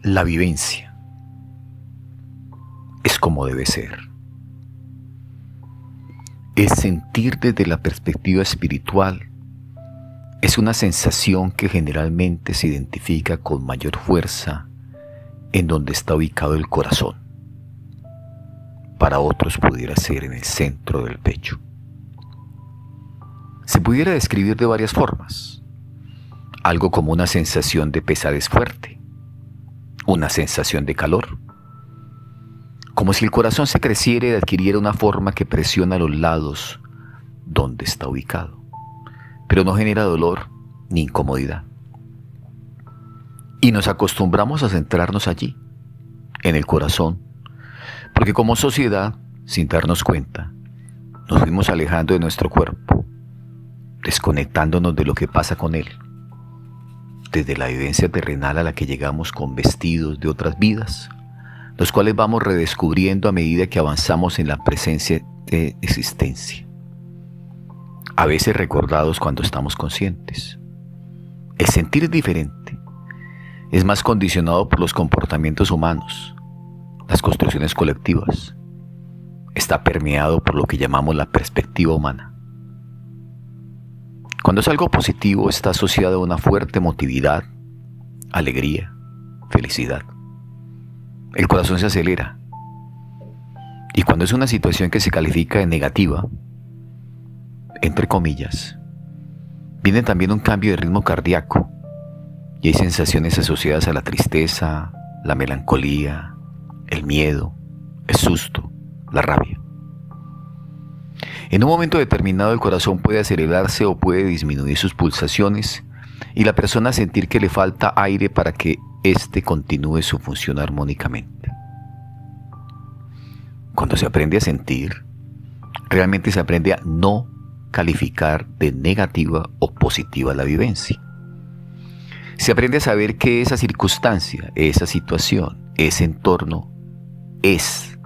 La vivencia es como debe ser. Es sentir desde la perspectiva espiritual. Es una sensación que generalmente se identifica con mayor fuerza en donde está ubicado el corazón. Para otros pudiera ser en el centro del pecho. Se pudiera describir de varias formas. Algo como una sensación de pesadez fuerte, una sensación de calor, como si el corazón se creciera y adquiriera una forma que presiona a los lados donde está ubicado, pero no genera dolor ni incomodidad. Y nos acostumbramos a centrarnos allí, en el corazón, porque como sociedad, sin darnos cuenta, nos fuimos alejando de nuestro cuerpo, desconectándonos de lo que pasa con él, desde la vivencia terrenal a la que llegamos con vestidos de otras vidas, los cuales vamos redescubriendo a medida que avanzamos en la presencia de existencia, a veces recordados cuando estamos conscientes. El sentir es diferente, es más condicionado por los comportamientos humanos, las construcciones colectivas, está permeado por lo que llamamos la perspectiva humana. Cuando es algo positivo está asociado a una fuerte emotividad, alegría, felicidad. El corazón se acelera. Y cuando es una situación que se califica de negativa, entre comillas, viene también un cambio de ritmo cardíaco y hay sensaciones asociadas a la tristeza, la melancolía, el miedo, el susto, la rabia. En un momento determinado el corazón puede acelerarse o puede disminuir sus pulsaciones y la persona sentir que le falta aire para que éste continúe su función armónicamente. Cuando se aprende a sentir, realmente se aprende a no calificar de negativa o positiva la vivencia. Se aprende a saber que esa circunstancia, esa situación, ese entorno es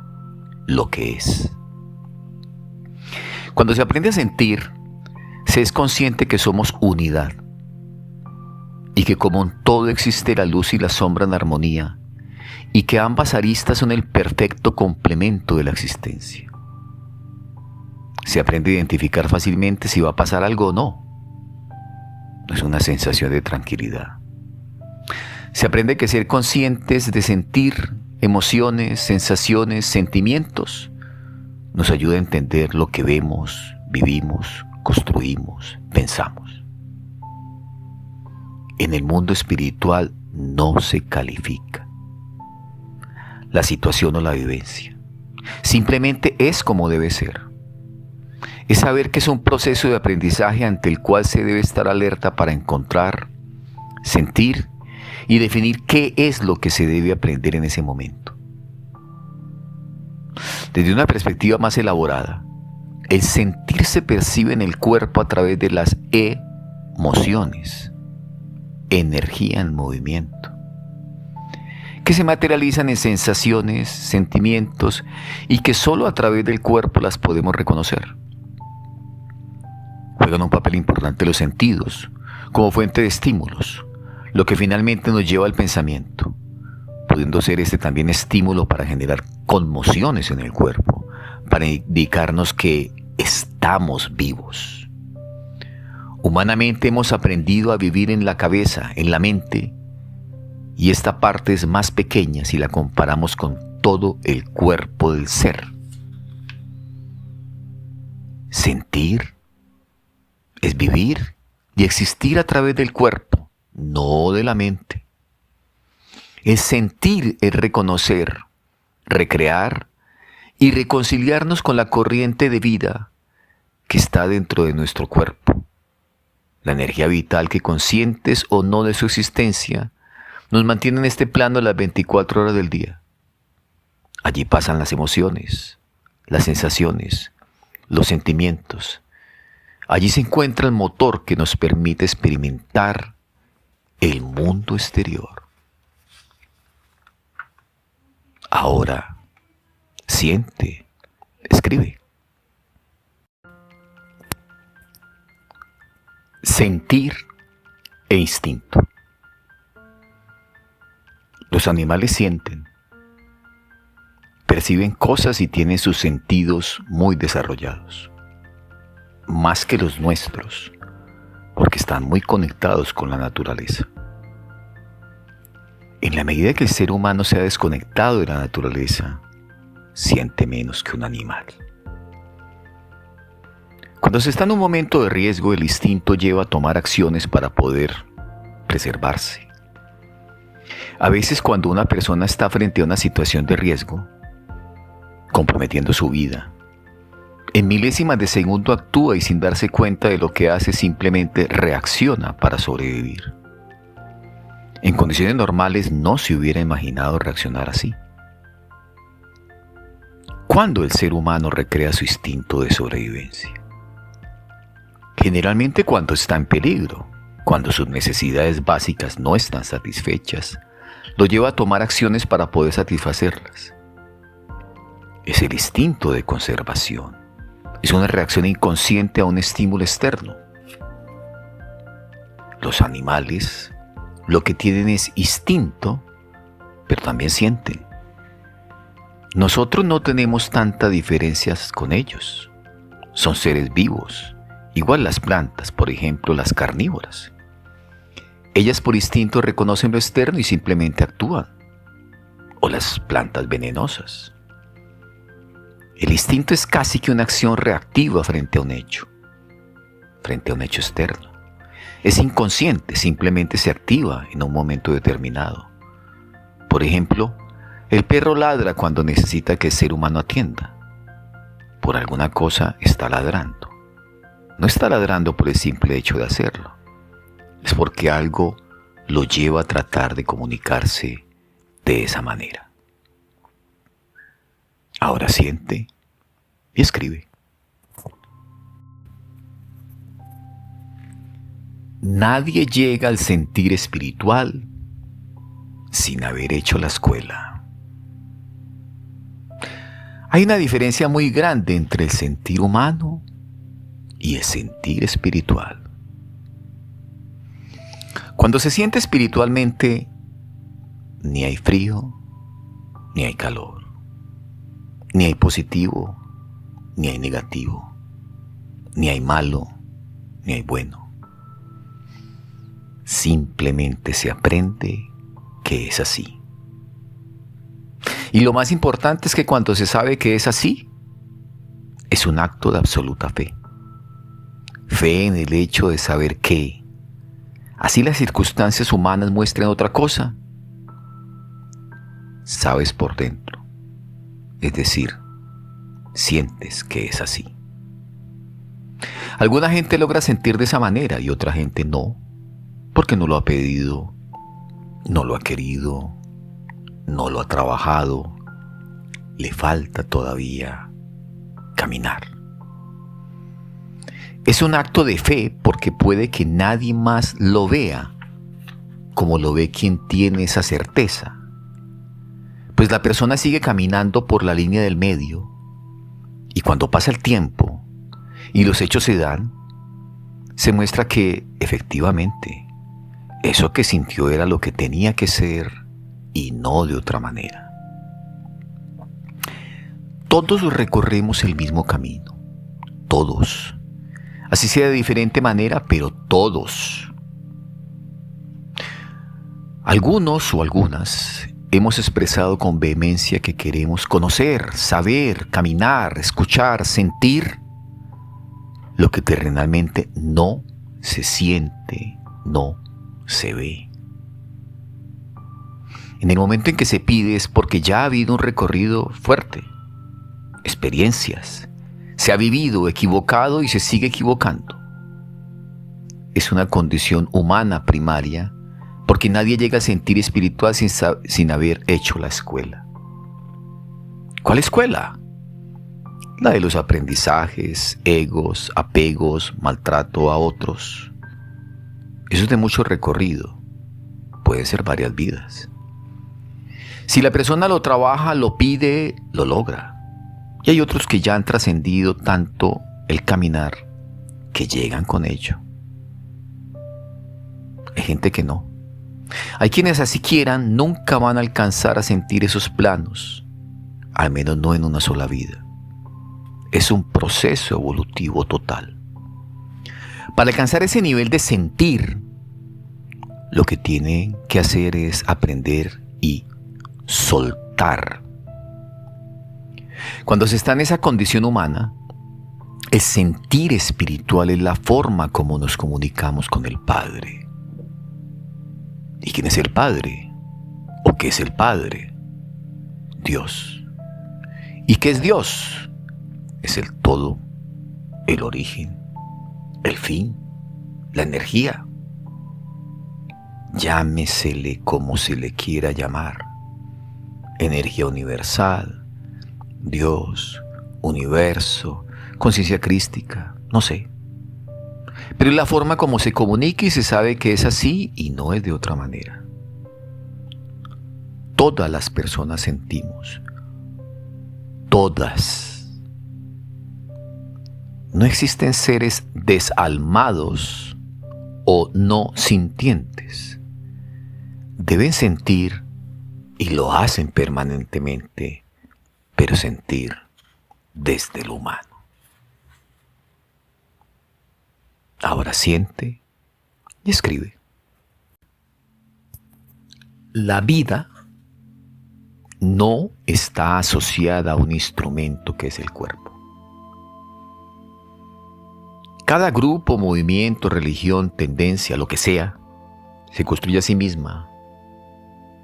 lo que es. Cuando se aprende a sentir, se es consciente que somos unidad y que como en todo existe la luz y la sombra en armonía y que ambas aristas son el perfecto complemento de la existencia. Se aprende a identificar fácilmente si va a pasar algo o no. Es una sensación de tranquilidad. Se aprende que ser conscientes de sentir emociones, sensaciones, sentimientos nos ayuda a entender lo que vemos, vivimos, construimos, pensamos. En el mundo espiritual no se califica la situación o la vivencia. Simplemente es como debe ser. Es saber que es un proceso de aprendizaje ante el cual se debe estar alerta para encontrar, sentir y definir qué es lo que se debe aprender en ese momento. Desde una perspectiva más elaborada, el sentir se percibe en el cuerpo a través de las emociones, energía en movimiento, que se materializan en sensaciones, sentimientos y que solo a través del cuerpo las podemos reconocer. Juegan un papel importante los sentidos, como fuente de estímulos, lo que finalmente nos lleva al pensamiento, pudiendo ser este también estímulo para generar conmociones en el cuerpo, para indicarnos que estamos vivos. Humanamente hemos aprendido a vivir en la cabeza, en la mente, y esta parte es más pequeña si la comparamos con todo el cuerpo del ser. Sentir es vivir y existir a través del cuerpo, no de la mente. El sentir es reconocer, recrear y reconciliarnos con la corriente de vida que está dentro de nuestro cuerpo. La energía vital que, conscientes o no de su existencia, nos mantiene en este plano las 24 horas del día. Allí pasan las emociones, las sensaciones, los sentimientos. Allí se encuentra el motor que nos permite experimentar el mundo exterior. Ahora, siente, escribe. Sentir e instinto. Los animales sienten, perciben cosas y tienen sus sentidos muy desarrollados, más que los nuestros, porque están muy conectados con la naturaleza. En la medida que el ser humano se ha desconectado de la naturaleza, siente menos que un animal. Cuando se está en un momento de riesgo, el instinto lleva a tomar acciones para poder preservarse. A veces cuando una persona está frente a una situación de riesgo, comprometiendo su vida, en milésimas de segundo actúa y sin darse cuenta de lo que hace simplemente reacciona para sobrevivir. En condiciones normales no se hubiera imaginado reaccionar así. ¿Cuándo el ser humano recrea su instinto de sobrevivencia? Generalmente cuando está en peligro, cuando sus necesidades básicas no están satisfechas, lo lleva a tomar acciones para poder satisfacerlas. Es el instinto de conservación. Es una reacción inconsciente a un estímulo externo. Los animales lo que tienen es instinto, pero también sienten. Nosotros no tenemos tantas diferencias con ellos. Son seres vivos, igual las plantas, por ejemplo, las carnívoras. Ellas por instinto reconocen lo externo y simplemente actúan. O las plantas venenosas. El instinto es casi que una acción reactiva frente a un hecho externo. Es inconsciente, simplemente se activa en un momento determinado. Por ejemplo, el perro ladra cuando necesita que el ser humano atienda. Por alguna cosa está ladrando. No está ladrando por el simple hecho de hacerlo. Es porque algo lo lleva a tratar de comunicarse de esa manera. Ahora siente y escribe. Nadie llega al sentir espiritual sin haber hecho la escuela. Hay una diferencia muy grande entre el sentir humano y el sentir espiritual. Cuando se siente espiritualmente, ni hay frío, ni hay calor, ni hay positivo, ni hay negativo, ni hay malo, ni hay bueno. Simplemente se aprende que es así. Y lo más importante es que cuando se sabe que es así, es un acto de absoluta fe. Fe en el hecho de saber que, así las circunstancias humanas muestren otra cosa, sabes por dentro. Es decir, sientes que es así. Alguna gente logra sentir de esa manera y otra gente no, porque no lo ha pedido, no lo ha querido, no lo ha trabajado, le falta todavía caminar. Es un acto de fe porque puede que nadie más lo vea como lo ve quien tiene esa certeza. Pues la persona sigue caminando por la línea del medio y cuando pasa el tiempo y los hechos se dan, se muestra que efectivamente eso que sintió era lo que tenía que ser y no de otra manera. Todos recorremos el mismo camino, todos. Así sea de diferente manera, pero todos. Algunos o algunas hemos expresado con vehemencia que queremos conocer, saber, caminar, escuchar, sentir lo que terrenalmente no se siente, no se ve. En el momento en que se pide es porque ya ha habido un recorrido fuerte, experiencias, se ha vivido, equivocado y se sigue equivocando. Es una condición humana primaria porque nadie llega a sentir espiritual sin haber hecho la escuela. ¿Cuál escuela? La de los aprendizajes, egos, apegos, maltrato a otros. Eso es de mucho recorrido. Puede ser varias vidas. Si la persona lo trabaja, lo pide, lo logra. Y hay otros que ya han trascendido tanto el caminar que llegan con ello. Hay gente que no. Hay quienes así quieran nunca van a alcanzar a sentir esos planos, al menos no en una sola vida. Es un proceso evolutivo total. Para alcanzar ese nivel de sentir, lo que tienen que hacer es aprender y soltar. Cuando se está en esa condición humana, el sentir espiritual es la forma como nos comunicamos con el Padre. ¿Y quién es el Padre? ¿O qué es el Padre? Dios. ¿Y qué es Dios? Es el todo, el origen, el fin, la energía. Llámesele como se le quiera llamar. Energía universal, Dios, universo, conciencia crística, no sé. Pero es la forma como se comunica y se sabe que es así y no es de otra manera. Todas las personas sentimos. Todas. No existen seres desalmados o no sintientes. Deben sentir y lo hacen permanentemente, pero sentir desde lo humano. Ahora siente y escribe. La vida no está asociada a un instrumento que es el cuerpo. Cada grupo, movimiento, religión, tendencia, lo que sea, se construye a sí misma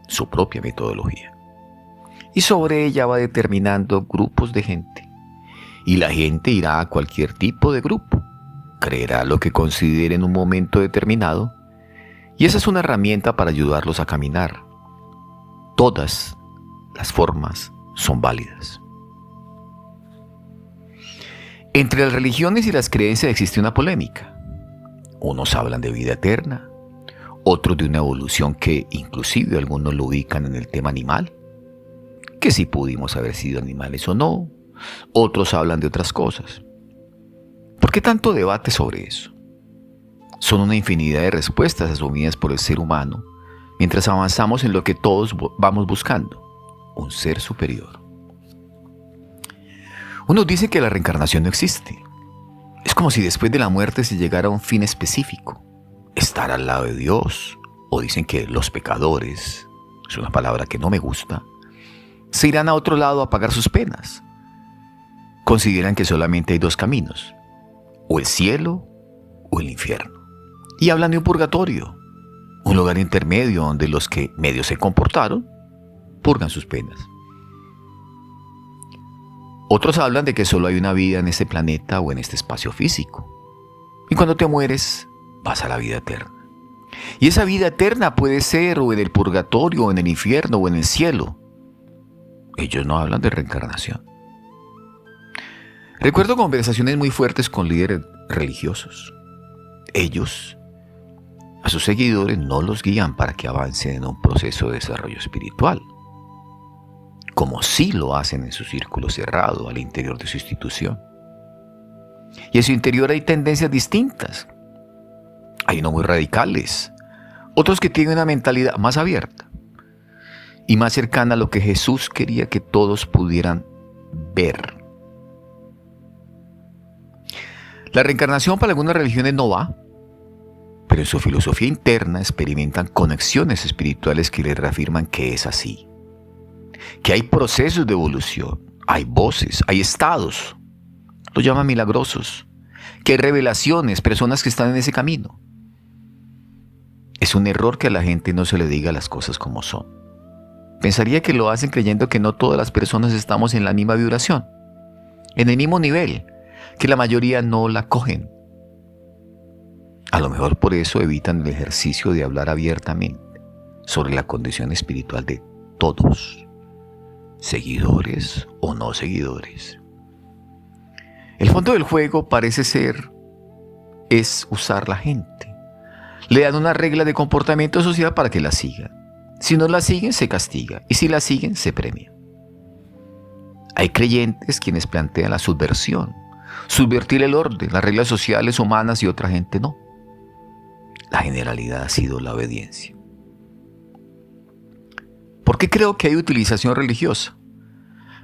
su propia metodología. Y sobre ella va determinando grupos de gente. Y la gente irá a cualquier tipo de grupo. Creerá lo que considere en un momento determinado. Y esa es una herramienta para ayudarlos a caminar. Todas las formas son válidas. Entre las religiones y las creencias existe una polémica. Unos hablan de vida eterna, otros de una evolución que inclusive algunos lo ubican en el tema animal, que si pudimos haber sido animales o no. Otros hablan de otras cosas. ¿Por qué tanto debate sobre eso? Son una infinidad de respuestas asumidas por el ser humano mientras avanzamos en lo que todos vamos buscando, un ser superior. Unos dicen que la reencarnación no existe. Es como si después de la muerte se llegara a un fin específico, estar al lado de Dios. O dicen que los pecadores, es una palabra que no me gusta, se irán a otro lado a pagar sus penas. Consideran que solamente hay dos caminos, o el cielo o el infierno. Y hablan de un purgatorio, un lugar intermedio donde los que medio se comportaron purgan sus penas. Otros hablan de que solo hay una vida en este planeta o en este espacio físico. Y cuando te mueres, vas a la vida eterna. Y esa vida eterna puede ser o en el purgatorio, o en el infierno, o en el cielo. Ellos no hablan de reencarnación. Recuerdo conversaciones muy fuertes con líderes religiosos. Ellos, a sus seguidores, no los guían para que avancen en un proceso de desarrollo espiritual, como sí lo hacen en su círculo cerrado al interior de su institución. Y en su interior hay tendencias distintas. Hay unos muy radicales, otros que tienen una mentalidad más abierta y más cercana a lo que Jesús quería que todos pudieran ver. La reencarnación para algunas religiones no va, pero en su filosofía interna experimentan conexiones espirituales que les reafirman que es así. Que hay procesos de evolución, hay voces, hay estados, lo llaman milagrosos, que hay revelaciones, personas que están en ese camino. Es un error que a la gente no se le diga las cosas como son. Pensaría que lo hacen creyendo que no todas las personas estamos en la misma vibración, en el mismo nivel, que la mayoría no la cogen. A lo mejor por eso evitan el ejercicio de hablar abiertamente sobre la condición espiritual de todos, seguidores o no seguidores. El fondo del juego parece ser es usar la gente. Le dan una regla de comportamiento social para que la sigan. Si no la siguen, se castiga. Y si la siguen, se premia. Hay creyentes quienes plantean la subversión. Subvertir el orden, las reglas sociales humanas y otra gente no. La generalidad ha sido la obediencia. ¿Por qué creo que hay utilización religiosa?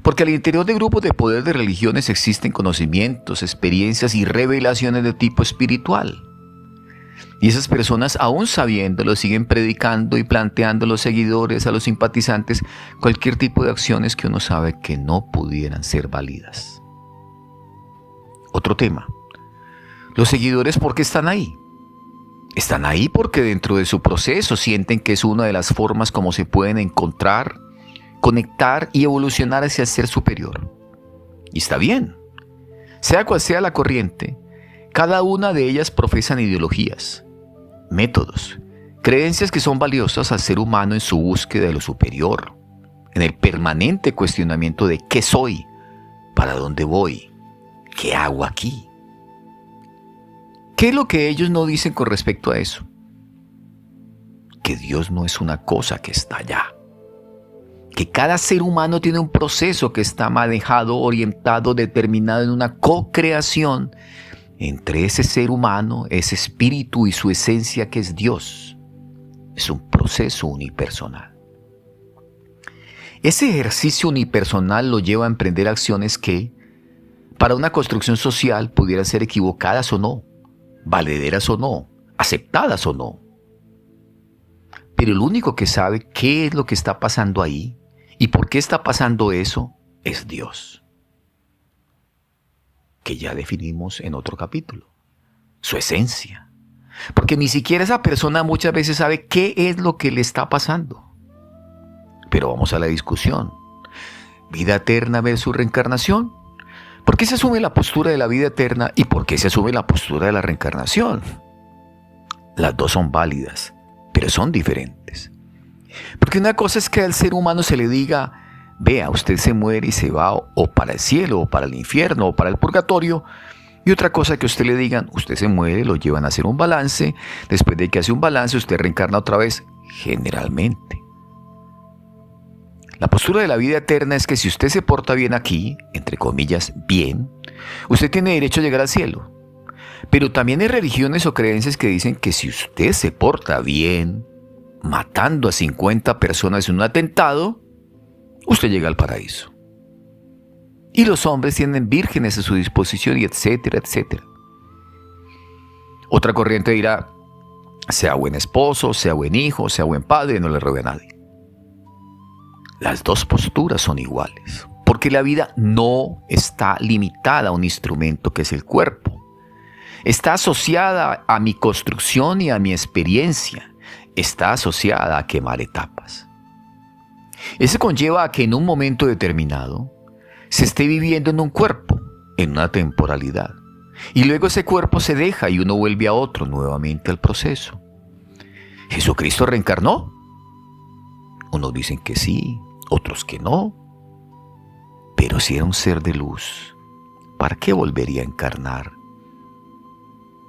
Porque al interior de grupos de poder de religiones existen conocimientos, experiencias y revelaciones de tipo espiritual. Y esas personas, aún sabiéndolo, siguen predicando y planteando a los seguidores, a los simpatizantes, cualquier tipo de acciones que uno sabe que no pudieran ser válidas. Otro tema. Los seguidores, ¿por qué están ahí? Están ahí porque dentro de su proceso sienten que es una de las formas como se pueden encontrar, conectar y evolucionar hacia el ser superior. Y está bien. Sea cual sea la corriente, cada una de ellas profesan ideologías, métodos, creencias que son valiosas al ser humano en su búsqueda de lo superior, en el permanente cuestionamiento de qué soy, para dónde voy, qué hago aquí. ¿Qué es lo que ellos no dicen con respecto a eso? Que Dios no es una cosa que está allá. Que cada ser humano tiene un proceso que está manejado, orientado, determinado en una co-creación entre ese ser humano, ese espíritu y su esencia que es Dios. Es un proceso unipersonal. Ese ejercicio unipersonal lo lleva a emprender acciones que, para una construcción social, pudieran ser equivocadas o no, valederas o no, aceptadas o no. Pero el único que sabe qué es lo que está pasando ahí y por qué está pasando eso es Dios, que ya definimos en otro capítulo, su esencia. Porque ni siquiera esa persona muchas veces sabe qué es lo que le está pasando. Pero vamos a la discusión. ¿Vida eterna versus reencarnación? ¿Por qué se asume la postura de la vida eterna y por qué se asume la postura de la reencarnación? Las dos son válidas, pero son diferentes. Porque una cosa es que al ser humano se le diga, vea, usted se muere y se va o para el cielo, o para el infierno, o para el purgatorio. Y otra cosa que a usted le digan, usted se muere, lo llevan a hacer un balance. Después de que hace un balance, usted reencarna otra vez, generalmente. La postura de la vida eterna es que si usted se porta bien aquí, entre comillas, bien, usted tiene derecho a llegar al cielo. Pero también hay religiones o creencias que dicen que si usted se porta bien, matando a 50 personas en un atentado, usted llega al paraíso. Y los hombres tienen vírgenes a su disposición y etcétera, etcétera. Otra corriente dirá, sea buen esposo, sea buen hijo, sea buen padre, no le robe a nadie. Las dos posturas son iguales, porque la vida no está limitada a un instrumento que es el cuerpo. Está asociada a mi construcción y a mi experiencia. Está asociada a quemar etapas. Eso conlleva a que en un momento determinado se esté viviendo en un cuerpo, en una temporalidad. Y luego ese cuerpo se deja y uno vuelve a otro nuevamente al proceso. ¿Jesucristo reencarnó? Unos dicen que sí, otros que no. Pero si era un ser de luz, ¿para qué volvería a encarnar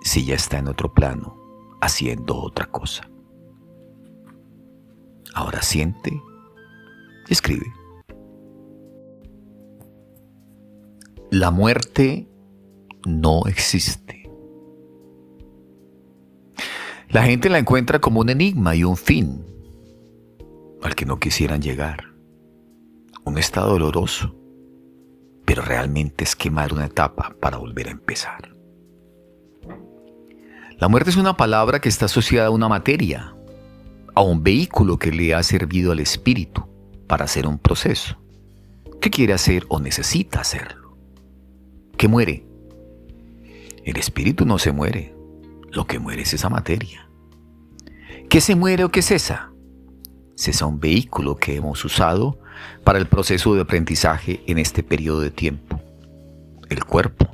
si ya está en otro plano haciendo otra cosa? Ahora siente y escribe. La muerte no existe. La gente la encuentra como un enigma y un fin al que no quisieran llegar. Un estado doloroso, pero realmente es quemar una etapa para volver a empezar. La muerte es una palabra que está asociada a una materia, a un vehículo que le ha servido al espíritu para hacer un proceso, que quiere hacer o necesita hacerlo. ¿Qué muere? El espíritu no se muere, lo que muere es esa materia. ¿Qué se muere o qué cesa? Cesa un vehículo que hemos usado para el proceso de aprendizaje en este periodo de tiempo. El cuerpo,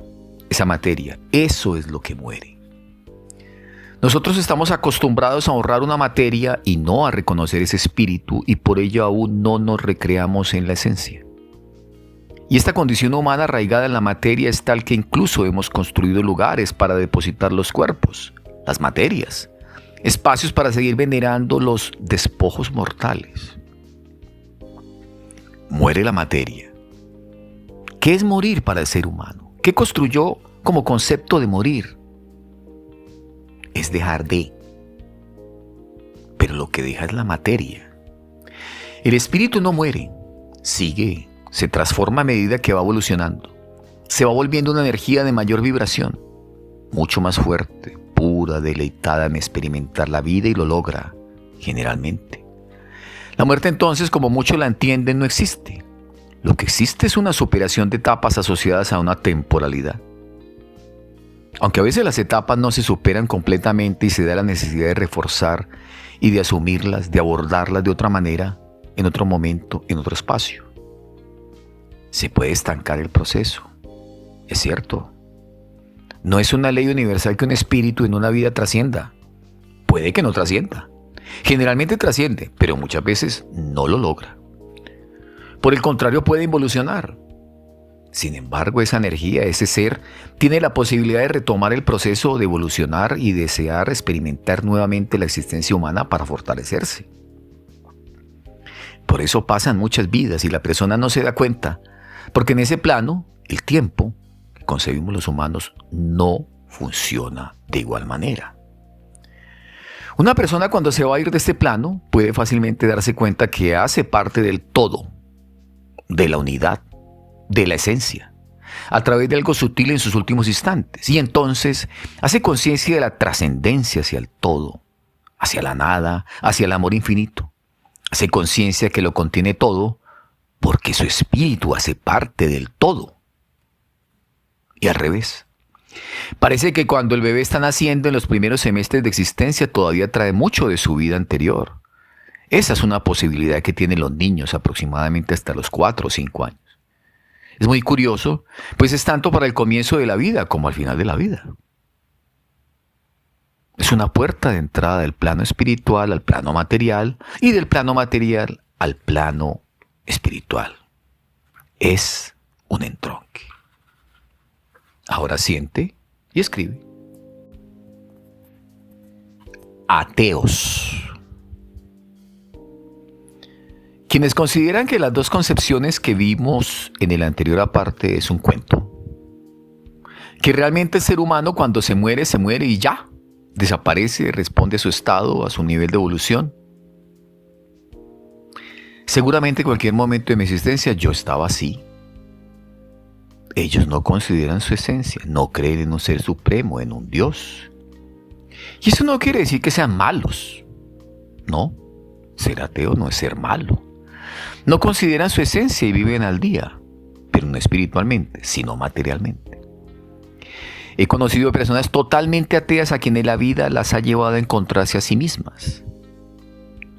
esa materia, eso es lo que muere. Nosotros estamos acostumbrados a honrar una materia y no a reconocer ese espíritu, y por ello aún no nos recreamos en la esencia. Y esta condición humana arraigada en la materia es tal que incluso hemos construido lugares para depositar los cuerpos, las materias, espacios para seguir venerando los despojos mortales. Muere la materia. ¿Qué es morir para el ser humano? ¿Qué construyó como concepto de morir? Es dejar de. Pero lo que deja es la materia. El espíritu no muere, sigue, se transforma a medida que va evolucionando. Se va volviendo una energía de mayor vibración, mucho más fuerte, pura, deleitada en experimentar la vida y lo logra, generalmente. La muerte entonces, como muchos la entienden, no existe. Lo que existe es una superación de etapas asociadas a una temporalidad. Aunque a veces las etapas no se superan completamente y se da la necesidad de reforzar y de asumirlas, de abordarlas de otra manera, en otro momento, en otro espacio. Se puede estancar el proceso, es cierto. No es una ley universal que un espíritu en una vida trascienda. Puede que no trascienda. Generalmente trasciende, pero muchas veces no lo logra. Por el contrario, puede involucionar. Sin embargo, esa energía, ese ser, tiene la posibilidad de retomar el proceso de evolucionar y desear experimentar nuevamente la existencia humana para fortalecerse. Por eso pasan muchas vidas y la persona no se da cuenta, porque en ese plano, el tiempo que concebimos los humanos no funciona de igual manera. Una persona cuando se va a ir de este plano puede fácilmente darse cuenta que hace parte del todo, de la unidad, de la esencia, a través de algo sutil en sus últimos instantes. Y entonces hace conciencia de la trascendencia hacia el todo, hacia la nada, hacia el amor infinito. Hace conciencia que lo contiene todo porque su espíritu hace parte del todo. Y al revés. Parece que cuando el bebé está naciendo en los primeros semestres de existencia todavía trae mucho de su vida anterior. Esa es una posibilidad que tienen los niños aproximadamente hasta los 4 o 5 años. Es muy curioso, pues es tanto para el comienzo de la vida como al final de la vida. Es una puerta de entrada del plano espiritual al plano material y del plano material al plano espiritual. Es un entronque. Ahora siente y escribe. Ateos. Quienes consideran que las dos concepciones que vimos en el anterior aparte es un cuento. Que realmente el ser humano cuando se muere y ya. Desaparece, responde a su estado, a su nivel de evolución. Seguramente en cualquier momento de mi existencia yo estaba así. Ellos no consideran su esencia, no creen en un ser supremo, en un Dios. Y eso no quiere decir que sean malos. No, ser ateo no es ser malo. No consideran su esencia y viven al día, pero no espiritualmente, sino materialmente. He conocido personas totalmente ateas a quienes la vida las ha llevado a encontrarse a sí mismas.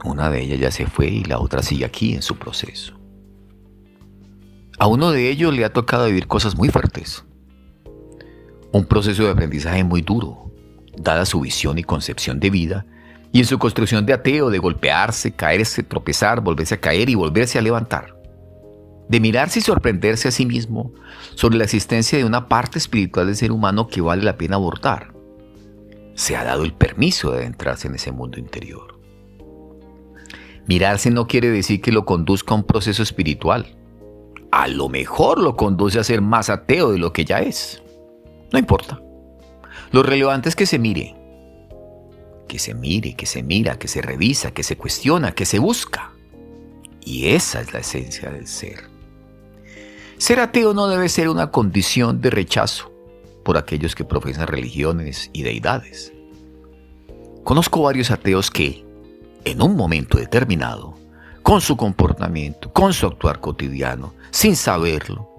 Una de ellas ya se fue y la otra sigue aquí en su proceso. A uno de ellos le ha tocado vivir cosas muy fuertes. Un proceso de aprendizaje muy duro, dada su visión y concepción de vida, y en su construcción de ateo, de golpearse, caerse, tropezar, volverse a caer y volverse a levantar. De mirarse y sorprenderse a sí mismo sobre la existencia de una parte espiritual del ser humano que vale la pena abordar. Se ha dado el permiso de adentrarse en ese mundo interior. Mirarse no quiere decir que lo conduzca a un proceso espiritual. A lo mejor lo conduce a ser más ateo de lo que ya es. No importa. Lo relevante es que se mire. Que se mire, que se mira, que se revisa, que se cuestiona, que se busca. Y esa es la esencia del ser. Ser ateo no debe ser una condición de rechazo por aquellos que profesan religiones y deidades. Conozco varios ateos que, en un momento determinado, con su comportamiento, con su actuar cotidiano, sin saberlo,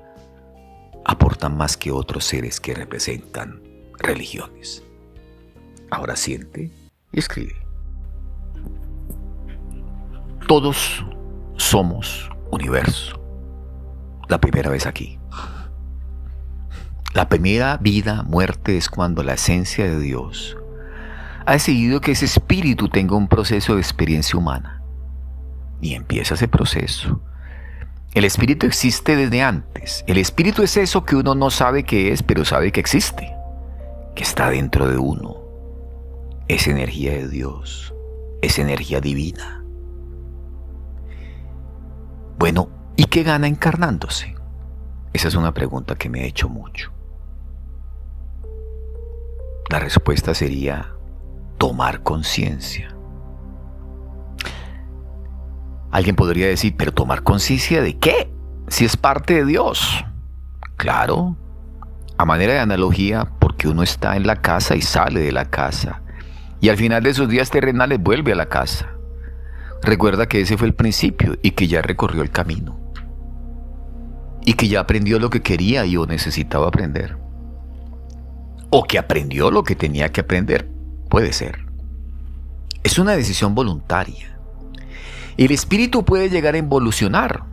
aportan más que otros seres que representan religiones. Ahora siente y escribe. Todos somos universo. La primera vez aquí. La primera vida, muerte, es cuando la esencia de Dios ha decidido que ese espíritu tenga un proceso de experiencia humana. Y empieza ese proceso. El espíritu existe desde antes. El espíritu es eso que uno no sabe qué es, pero sabe que existe, que está dentro de uno. Es energía de Dios, es energía divina. Bueno, ¿y qué gana encarnándose? Esa es una pregunta que me he hecho mucho. La respuesta sería tomar conciencia. Alguien podría decir, pero ¿tomar conciencia de qué? Si es parte de Dios. Claro, a manera de analogía, porque uno está en la casa y sale de la casa, y al final de sus días terrenales vuelve a la casa. Recuerda que ese fue el principio y que ya recorrió el camino. Y que ya aprendió lo que quería y o necesitaba aprender. O que aprendió lo que tenía que aprender. Puede ser. Es una decisión voluntaria. El espíritu puede llegar a involucionar,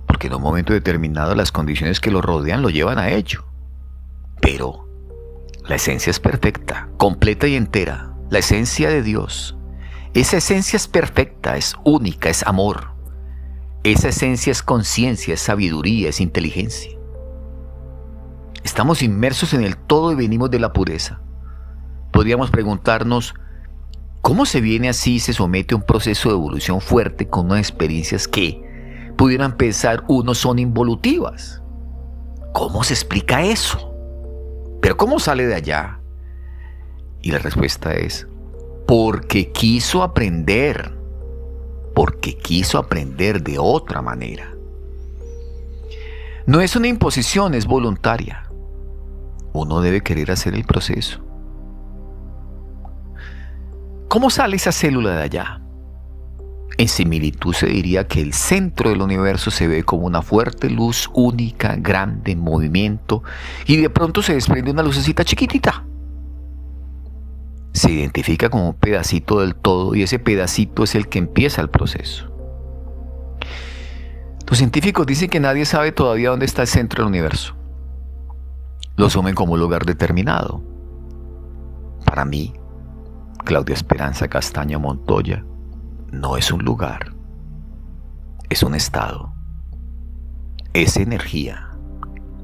porque en un momento determinado las condiciones que lo rodean lo llevan a ello. Pero la esencia es perfecta, completa y entera. La esencia de Dios. Esa esencia es perfecta, es única, es amor. Esa esencia es conciencia, es sabiduría, es inteligencia. Estamos inmersos en el todo y venimos de la pureza. Podríamos preguntarnos, ¿cómo se viene así y se somete a un proceso de evolución fuerte con unas experiencias que pudieran pensar uno son involutivas? ¿Cómo se explica eso? ¿Pero cómo sale de allá? Y la respuesta es, porque quiso aprender de otra manera. No es una imposición, es voluntaria. Uno debe querer hacer el proceso. ¿Cómo sale esa célula de allá? En similitud se diría que el centro del universo se ve como una fuerte luz única, grande, en movimiento, y de pronto se desprende una lucecita chiquitita. Se identifica como un pedacito del todo y ese pedacito es el que empieza el proceso. Los científicos dicen que nadie sabe todavía dónde está el centro del universo. Lo asumen como un lugar determinado. Para mí, Claudia Esperanza Castaño Montoya, no es un lugar, es un estado, es energía,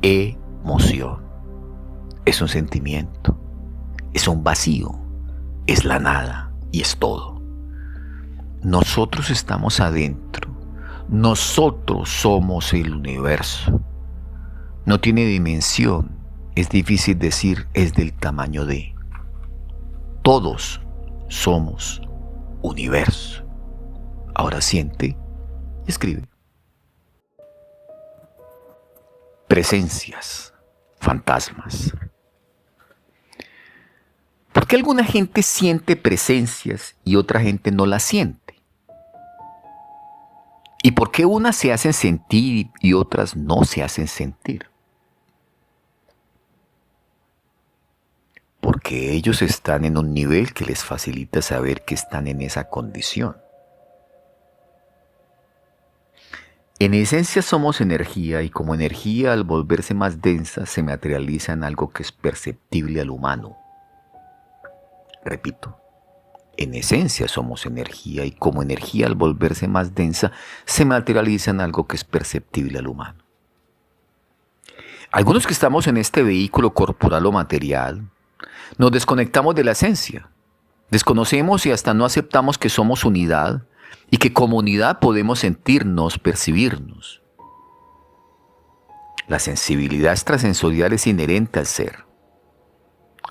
emoción, es un sentimiento, es un vacío. Es la nada y es todo. Nosotros estamos adentro. Nosotros somos el universo. No tiene dimensión. Es difícil decir es del tamaño de. Todos somos universo. Ahora siente y escribe. Presencias, fantasmas. ¿Por qué alguna gente siente presencias y otra gente no las siente? ¿Y por qué unas se hacen sentir y otras no se hacen sentir? Porque ellos están en un nivel que les facilita saber que están en esa condición. En esencia somos energía y como energía al volverse más densa se materializa en algo que es perceptible al humano. Repito, en esencia somos energía y como energía al volverse más densa se materializa en algo que es perceptible al humano. Algunos que estamos en este vehículo corporal o material, nos desconectamos de la esencia, desconocemos y hasta no aceptamos que somos unidad y que como unidad podemos sentirnos, percibirnos. La sensibilidad extrasensorial es inherente al ser.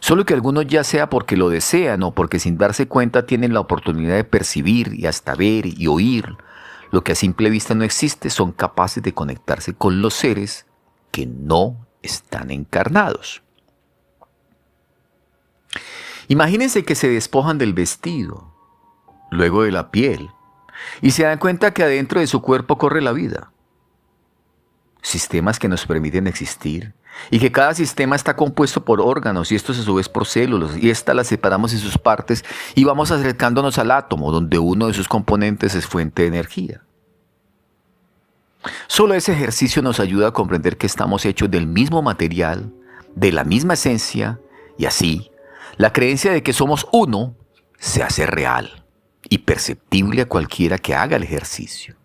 Solo que algunos ya sea porque lo desean o porque sin darse cuenta tienen la oportunidad de percibir y hasta ver y oír lo que a simple vista no existe, son capaces de conectarse con los seres que no están encarnados. Imagínense que se despojan del vestido, luego de la piel, y se dan cuenta que adentro de su cuerpo corre la vida. Sistemas que nos permiten existir y que cada sistema está compuesto por órganos y estos a su vez por células y estas las separamos en sus partes y vamos acercándonos al átomo donde uno de sus componentes es fuente de energía. Solo ese ejercicio nos ayuda a comprender que estamos hechos del mismo material, de la misma esencia y así la creencia de que somos uno se hace real y perceptible a cualquiera que haga el ejercicio.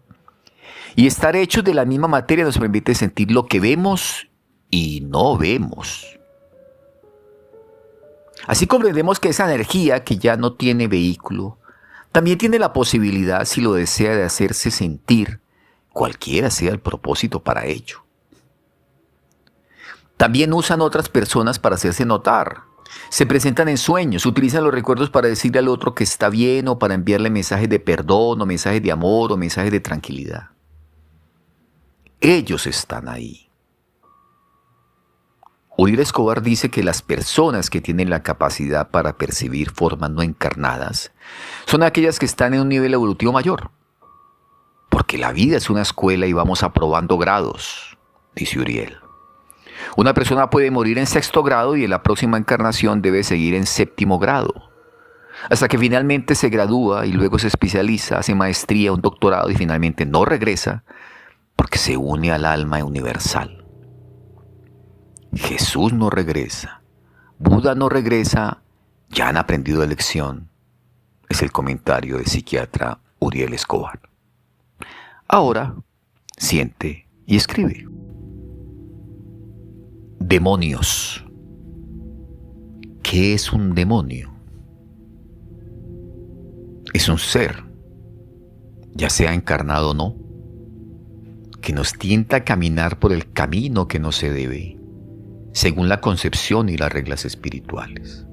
Y estar hechos de la misma materia nos permite sentir lo que vemos y no vemos. Así comprendemos que esa energía que ya no tiene vehículo, también tiene la posibilidad, si lo desea, de hacerse sentir, cualquiera sea el propósito para ello. También usan otras personas para hacerse notar, Se presentan en sueños, utilizan los recuerdos para decirle al otro que está bien o para enviarle mensajes de perdón o mensajes de amor o mensajes de tranquilidad. Ellos están ahí. Uriel Escobar dice que las personas que tienen la capacidad para percibir formas no encarnadas son aquellas que están en un nivel evolutivo mayor. Porque la vida es una escuela y vamos aprobando grados, dice Uriel. Una persona puede morir en 6º grado y en la próxima encarnación debe seguir en 7º grado, hasta que finalmente se gradúa y luego se especializa, hace maestría, un doctorado y finalmente no regresa porque se une al alma universal. Jesús no regresa, Buda no regresa, ya han aprendido lección, es el comentario del psiquiatra Uriel Escobar. Ahora, siente y escribe. Demonios. ¿Qué es un demonio? Es un ser, ya sea encarnado o no, que nos tienta a caminar por el camino que no se debe, según la concepción y las reglas espirituales.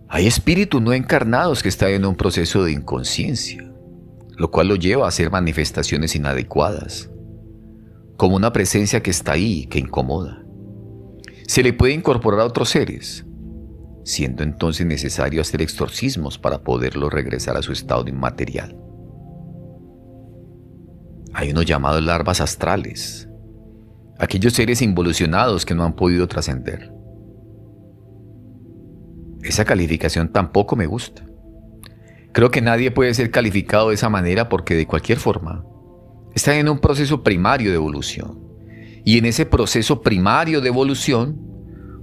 Hay espíritus no encarnados que están en un proceso de inconsciencia, lo cual lo lleva a hacer manifestaciones inadecuadas, como una presencia que está ahí, que incomoda. Se le puede incorporar a otros seres, siendo entonces necesario hacer exorcismos para poderlo regresar a su estado inmaterial. Hay unos llamados larvas astrales, aquellos seres involucionados que no han podido trascender. Esa calificación tampoco me gusta. Creo que nadie puede ser calificado de esa manera porque de cualquier forma están en un proceso primario de evolución. Y en ese proceso primario de evolución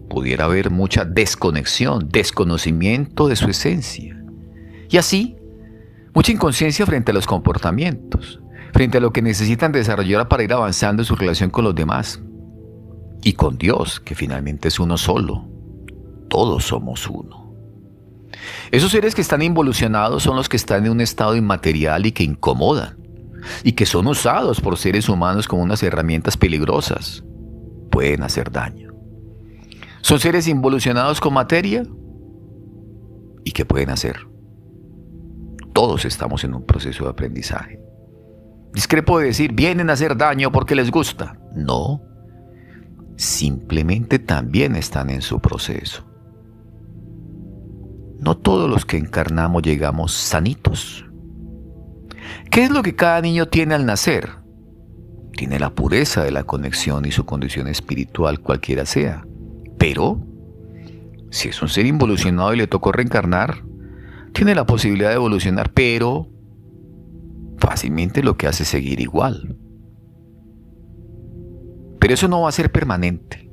pudiera haber mucha desconexión, desconocimiento de su esencia. Y así, mucha inconsciencia frente a los comportamientos, frente a lo que necesitan desarrollar para ir avanzando en su relación con los demás. Y con Dios, que finalmente es uno solo. Todos somos uno. Esos seres que están involucionados son los que están en un estado inmaterial y que incomodan, y que son usados por seres humanos como unas herramientas peligrosas. Pueden hacer daño. Son seres involucionados con materia y que pueden hacer. Todos estamos en un proceso de aprendizaje. Discrepo de decir, vienen a hacer daño porque les gusta. No, simplemente también están en su proceso. No todos los que encarnamos llegamos sanitos. ¿Qué es lo que cada niño tiene al nacer? Tiene la pureza de la conexión y su condición espiritual cualquiera sea. Pero, si es un ser involucionado y le tocó reencarnar, tiene la posibilidad de evolucionar, pero fácilmente lo que hace es seguir igual. Pero eso no va a ser permanente.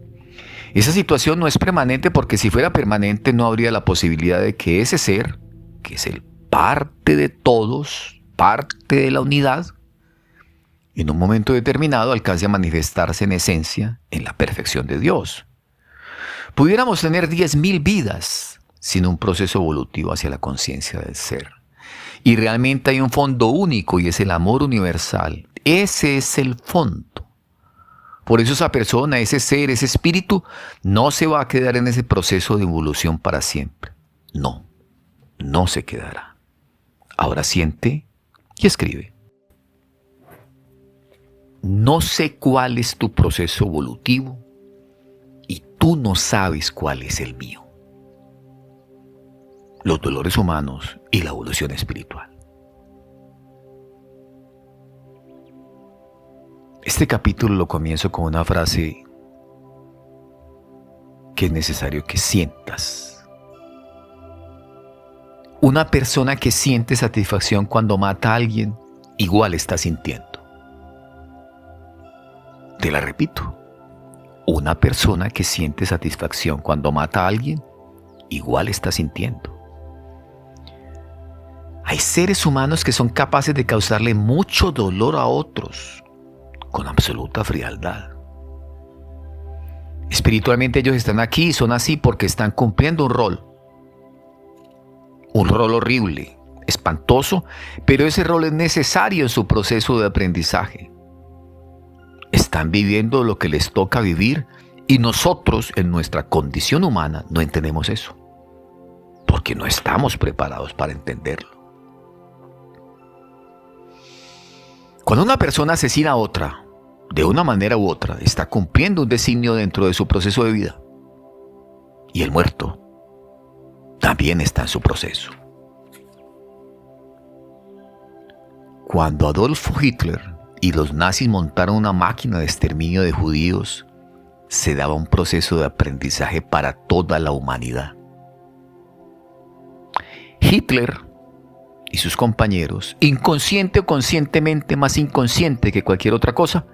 Esa situación no es permanente porque si fuera permanente no habría la posibilidad de que ese ser, que es el parte de todos, parte de la unidad, en un momento determinado alcance a manifestarse en esencia en la perfección de Dios. Pudiéramos tener 10,000 vidas sin un proceso evolutivo hacia la conciencia del ser. Y realmente hay un fondo único y es el amor universal. Ese es el fondo. Por eso esa persona, ese ser, ese espíritu, no se va a quedar en ese proceso de evolución para siempre. No, no se quedará. Ahora siente y escribe. No sé cuál es tu proceso evolutivo y tú no sabes cuál es el mío. Los dolores humanos y la evolución espiritual. Este capítulo lo comienzo con una frase que es necesario que sientas. Una persona que siente satisfacción cuando mata a alguien, igual está sintiendo. Te la repito. Una persona que siente satisfacción cuando mata a alguien, igual está sintiendo. Hay seres humanos que son capaces de causarle mucho dolor a otros con absoluta frialdad. Espiritualmente ellos están aquí y son así porque están cumpliendo un rol horrible, espantoso, pero ese rol es necesario en su proceso de aprendizaje. Están viviendo lo que les toca vivir Y nosotros, en nuestra condición humana, no entendemos eso, porque no estamos preparados para entenderlo. Cuando una persona asesina a otra, de una manera u otra, está cumpliendo un designio dentro de su proceso de vida. Y el muerto también está en su proceso. Cuando Adolfo Hitler y los nazis montaron una máquina de exterminio de judíos, se daba un proceso de aprendizaje para toda la humanidad. Hitler y sus compañeros, inconsciente o conscientemente, más inconsciente que cualquier otra cosa,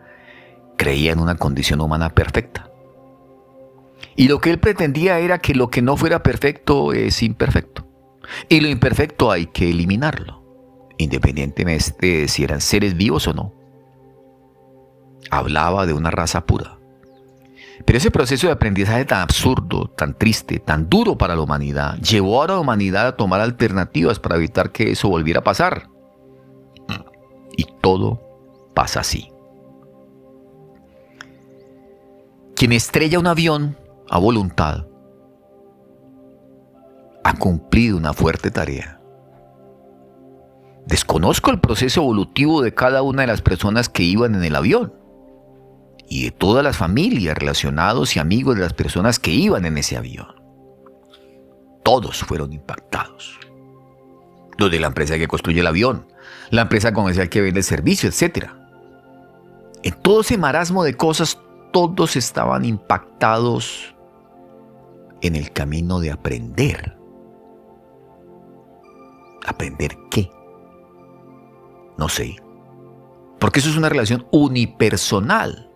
creían en una condición humana perfecta. Y lo que él pretendía era que lo que no fuera perfecto es imperfecto. Y lo imperfecto hay que eliminarlo, independientemente de si eran seres vivos o no. Hablaba de una raza pura. Pero ese proceso de aprendizaje tan absurdo, tan triste, tan duro para la humanidad, llevó a la humanidad a tomar alternativas para evitar que eso volviera a pasar. Y todo pasa así. Quien estrella un avión a voluntad ha cumplido una fuerte tarea. Desconozco el proceso evolutivo de cada una de las personas que iban en el avión y de todas las familias, relacionados y amigos de las personas que iban en ese avión. Todos fueron impactados. Los de la empresa que construye el avión, la empresa comercial que vende el servicio, etc. En todo ese marasmo de cosas, todos estaban impactados en el camino de aprender. ¿Aprender qué? No sé. Porque eso es una relación unipersonal.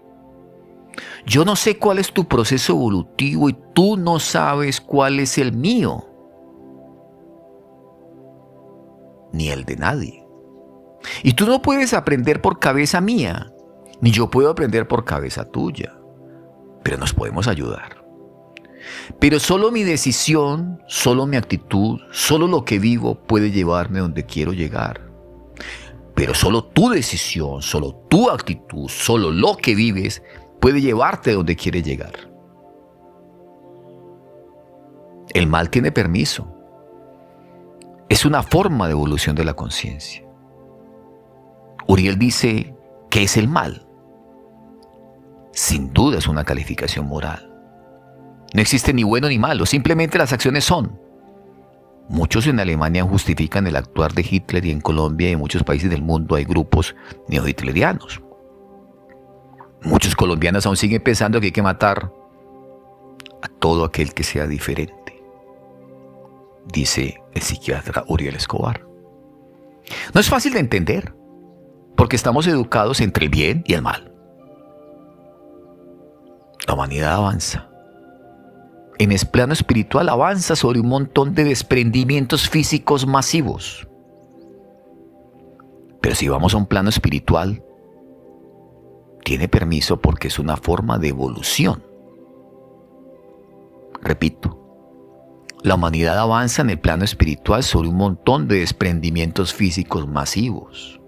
Yo no sé cuál es tu proceso evolutivo y tú no sabes cuál es el mío. Ni el de nadie. Y tú no puedes aprender por cabeza mía, ni yo puedo aprender por cabeza tuya. Pero nos podemos ayudar. Pero solo mi decisión, solo mi actitud, solo lo que vivo puede llevarme donde quiero llegar. Pero solo tu decisión, solo tu actitud, solo lo que vives puede llevarte donde quieres llegar. El mal tiene permiso. Es una forma de evolución de la conciencia. Uriel dice, ¿qué es el mal? Sin duda es una calificación moral. No existe ni bueno ni malo, simplemente las acciones son. Muchos en Alemania justifican el actuar de Hitler y en Colombia y en muchos países del mundo hay grupos neohitlerianos. Muchos colombianos aún siguen pensando que hay que matar a todo aquel que sea diferente, dice el psiquiatra Uriel Escobar. No es fácil de entender, porque estamos educados entre el bien y el mal. La humanidad avanza. En el plano espiritual avanza sobre un montón de desprendimientos físicos masivos. Pero si vamos a un plano espiritual, tiene permiso porque es una forma de evolución. Repito, la humanidad avanza en el plano espiritual sobre un montón de desprendimientos físicos masivos.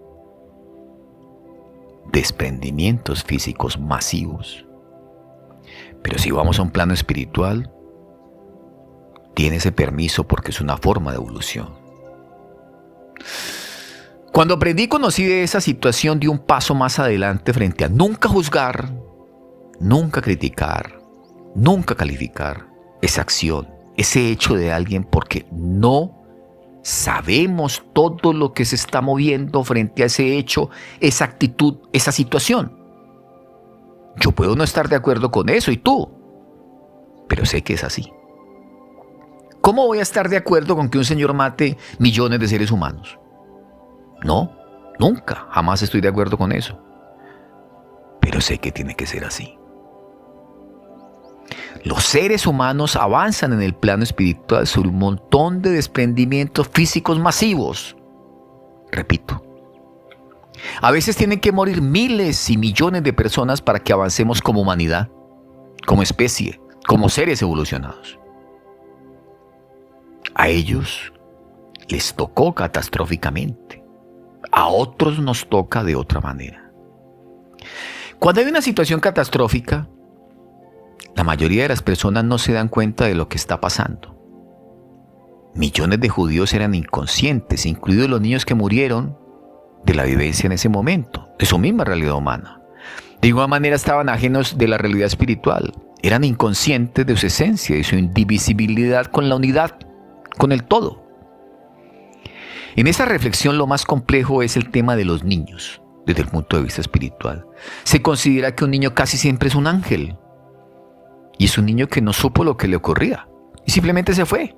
Desprendimientos físicos masivos. Pero si vamos a un plano espiritual, tiene ese permiso porque es una forma de evolución. Cuando aprendí y conocí de esa situación, di un paso más adelante frente a nunca juzgar, nunca criticar, nunca calificar esa acción, ese hecho de alguien, porque no sabemos todo lo que se está moviendo frente a ese hecho, esa actitud, esa situación. Yo puedo no estar de acuerdo con eso y tú, pero sé que es así. ¿Cómo voy a estar de acuerdo con que un señor mate millones de seres humanos? No, nunca, jamás estoy de acuerdo con eso. Pero sé que tiene que ser así. Los seres humanos avanzan en el plano espiritual sobre un montón de desprendimientos físicos masivos. Repito, a veces tienen que morir miles y millones de personas para que avancemos como humanidad, como especie, como seres evolucionados. A ellos les tocó catastróficamente. A otros nos toca de otra manera. Cuando hay una situación catastrófica, la La mayoría de las personas no se dan cuenta de lo que está pasando. Millones de judíos eran inconscientes, incluidos los niños que murieron de la vivencia en ese momento, de su misma realidad humana. De igual manera estaban ajenos de la realidad espiritual. Eran inconscientes de su esencia y su indivisibilidad con la unidad, con el todo. En esa reflexión lo más complejo es el tema de los niños, desde el punto de vista espiritual. Se considera que un niño casi siempre es un ángel. Y es un niño que no supo lo que le ocurría y simplemente se fue.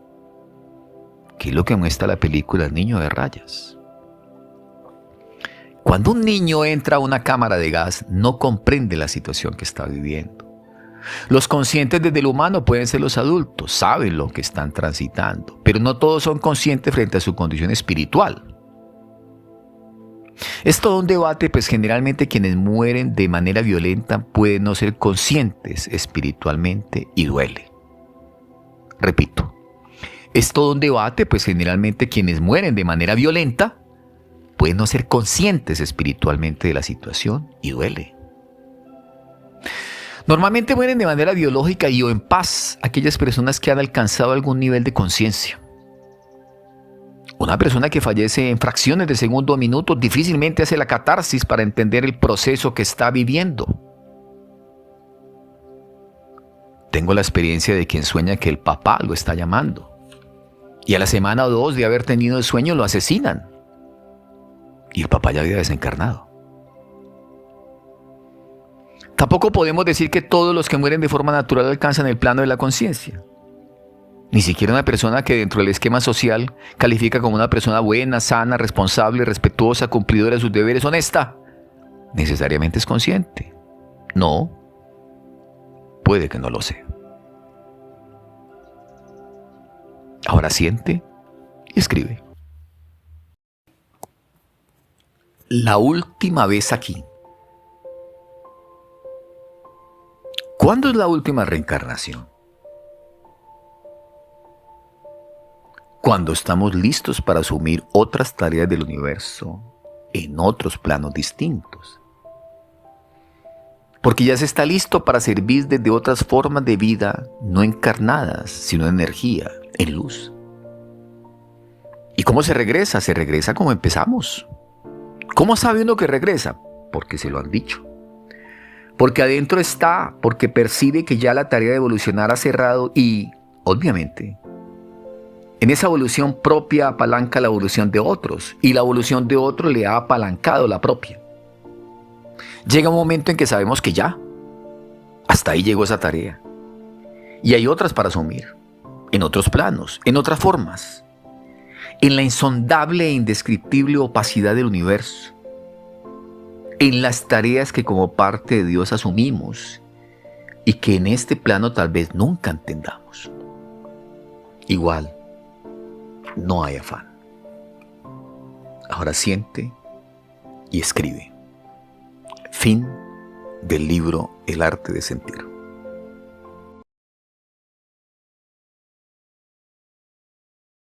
¿Qué es lo que muestra la película El niño de rayas? Cuando un niño entra a una cámara de gas, no comprende la situación que está viviendo. Los conscientes desde lo humano pueden ser los adultos, saben lo que están transitando, pero no todos son conscientes frente a su condición espiritual. Es todo un debate, pues generalmente quienes mueren de manera violenta pueden no ser conscientes espiritualmente y duele. Repito, es todo un debate, pues generalmente quienes mueren de manera violenta pueden no ser conscientes espiritualmente de la situación y duele. Normalmente mueren de manera biológica y o en paz aquellas personas que han alcanzado algún nivel de conciencia. Una persona que fallece en fracciones de segundo o minutos difícilmente hace la catarsis para entender el proceso que está viviendo. Tengo la experiencia de quien sueña que el papá lo está llamando. Y a la semana o dos de haber tenido el sueño lo asesinan. Y el papá ya había desencarnado. Tampoco podemos decir que todos los que mueren de forma natural alcanzan el plano de la conciencia. Ni siquiera una persona que dentro del esquema social califica como una persona buena, sana, responsable, respetuosa, cumplidora de sus deberes, honesta, necesariamente es consciente. No, puede que no lo sea. Ahora siente y escribe. La última vez aquí. ¿Cuándo es la última reencarnación? Cuando estamos listos para asumir otras tareas del universo en otros planos distintos. Porque ya se está listo para servir desde otras formas de vida no encarnadas, sino en energía, en luz. ¿Y cómo se regresa? Se regresa como empezamos. ¿Cómo sabe uno que regresa? Porque se lo han dicho. Porque adentro está, porque percibe que ya la tarea de evolucionar ha cerrado y, obviamente, en esa evolución propia apalanca la evolución de otros y la evolución de otros le ha apalancado la propia. Llega un momento en que sabemos que ya, hasta ahí llegó esa tarea. Y hay otras para asumir, en otros planos, en otras formas, en la insondable e indescriptible opacidad del universo, en las tareas que como parte de Dios asumimos y que en este plano tal vez nunca entendamos. Igual, no hay afán. Ahora siente y escribe. Fin del libro El arte de sentir.